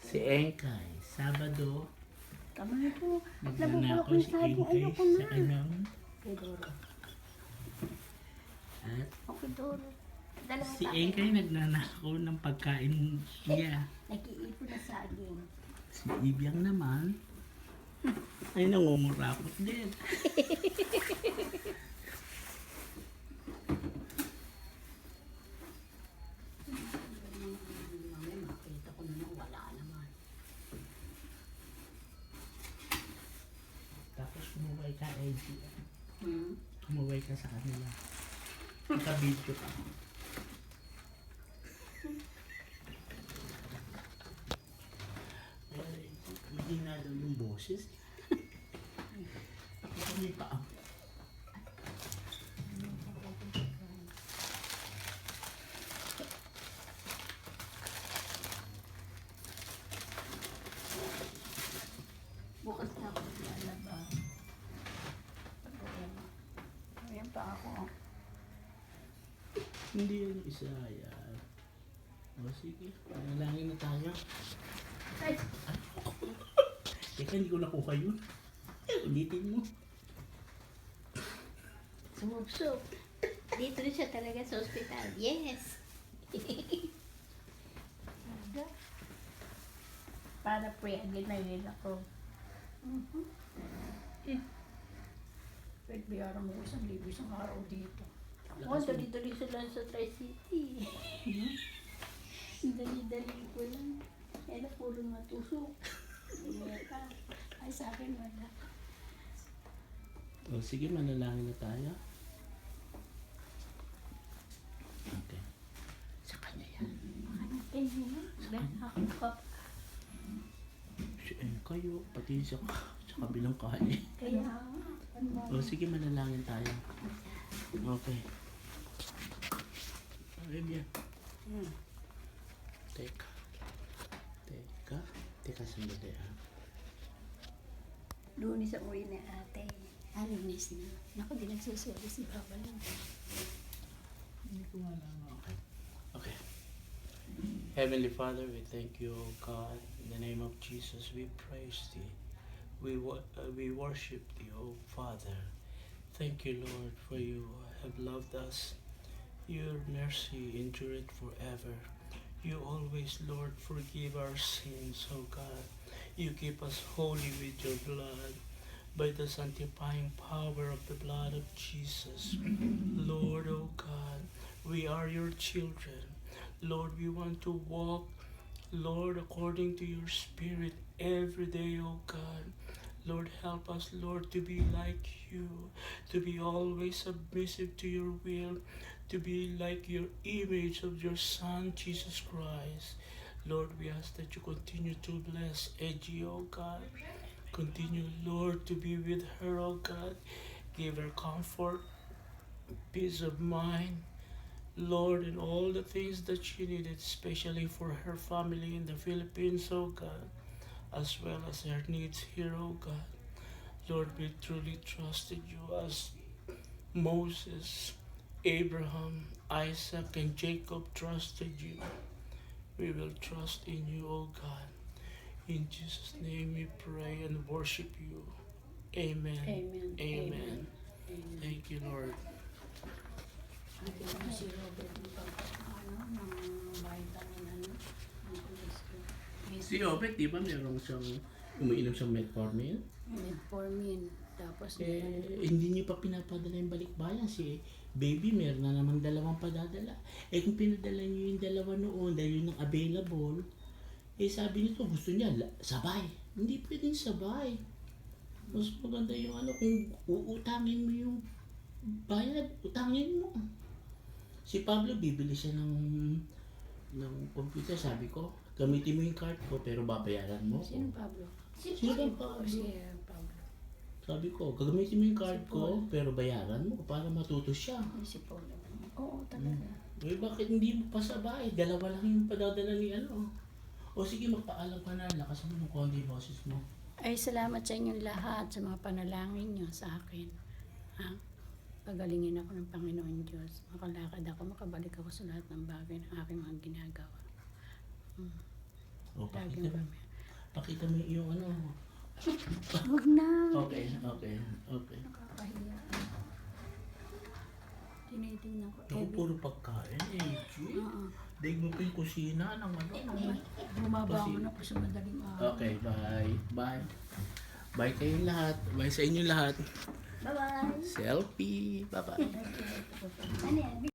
Si Engkay, Sabado, Tama na po. nagnanakaw Nabubulok si ng saging. Engkay Ayoko sa na. kanyang Okay, Doro. at Okay, Doro. Dalawa si pa. Engkay nagnanakaw ng pagkain niya. Nag-iipon na saging. Si Ibiang naman ay nangungurakot din. Mamaya makita ko naman wala naman. Tapos kumuway ka, Eddie. Hmm? Kumuway ka sa kanila. Naka-video ka. Ay, hindi na daw yung boses. Ako may paa. Bukas na ako lalaba. Ayan pa ako. Hindi yan isa yan. O sige, panalangin na tayo. Ay! Teka, hindi ko nakuha yun. Ulitin mo. Sumubsob. Dito rin siya talaga sa ospital. Yes! Para pre-agad na yun ako. Pwede bayaran mo 1,000 isang araw dito. Oh, dali-dali sila sa Tri-City. Dali-dali ko lang. Kaya na puro matusok. Ay, sa akin wala. O sige, manalangin na tayo. Okay. Sa kanya yan. Ako ka. Kayo, pati sa kabilang kali. Kaya, O sige, manalangin tayo. Okay. Okay, bien. Teka. Teka sandali ha. Lunes ang uwi na ate. Alinis na. Naku, di nagsusulit si Papa lang. Hindi ko alam. Okay. Okay. Heavenly Father, we thank you, O God. In the name of Jesus, we praise Thee. We worship Thee, O Father. Thank you, Lord, for you have loved us. Your mercy endureth forever. You always, Lord, forgive our sins, O God. You keep us holy with your blood. By the sanctifying power of the blood of Jesus. Lord, O God, we are your children. Lord, we want to walk, Lord, according to your Spirit every day, O God. Lord, help us, Lord, to be like you, to be always submissive to your will, to be like your image of your Son, Jesus Christ. Lord, we ask that you continue to bless Edgy, O God. Continue, Lord, to be with her, O God. Give her comfort, peace of mind, Lord, and all the things that she needed, especially for her family in the Philippines, O God, as well as her needs here, O God. Lord, we truly trusted you as Moses, Abraham, Isaac, and Jacob trusted you. We will trust in you, O God. In Jesus' name we pray and worship you. Amen. Amen. Amen. Amen. Thank you, Lord. Ate naman si Robert ng vitamin, ang cholesterol. Si Obet, di ba meron siyang umiinom siyang metformin? Metformin. Tapos Hindi niyo pa pinapadala yung balikbayan. Si baby, meron na naman 2 padadala. Kung pinadala niyo yung 2 noon dahil yun ang available, sabi nito gusto niya sabay. Hindi pwedeng sabay. Mas maganda yung kung uutangin mo yung bayad, utangin mo. Si Pablo, bibili siya ng computer. Sabi ko, gamitin mo yung card ko pero babayaran mo. Sino Pablo? Sino ba Pablo? Si Pablo. Sabi ko, gagamitin mo yung card ko pero bayaran mo para matuto siya. Si Paul naman. Oo, talaga. Bakit hindi mo pasabay? 2 lang yung padadala ni O sige, magpaalam ka na. Lakas mo ng konti boses mo. Ay, salamat sa inyong lahat sa mga panalangin niyo sa akin. Ha? Pagalingin ako ng Panginoon Diyos. Makalakad ako, makabalik ako sa lahat ng bagay ng aking mga ginagawa. O, Laging pakita mo. pamilya. Pakita mo yung ano. Huwag na. Okay. Nakakahiya. Tinitingnan ko. Ako, puro pagkain eh. Gee. Oo. Daig mo pa yung kusina ng ano. Bumabangon ako sa madaling araw. Okay, bye. Bye. Bye kayong lahat. Bye sa inyo lahat. Bye-bye. Selfie. Bye-bye. Ano yan?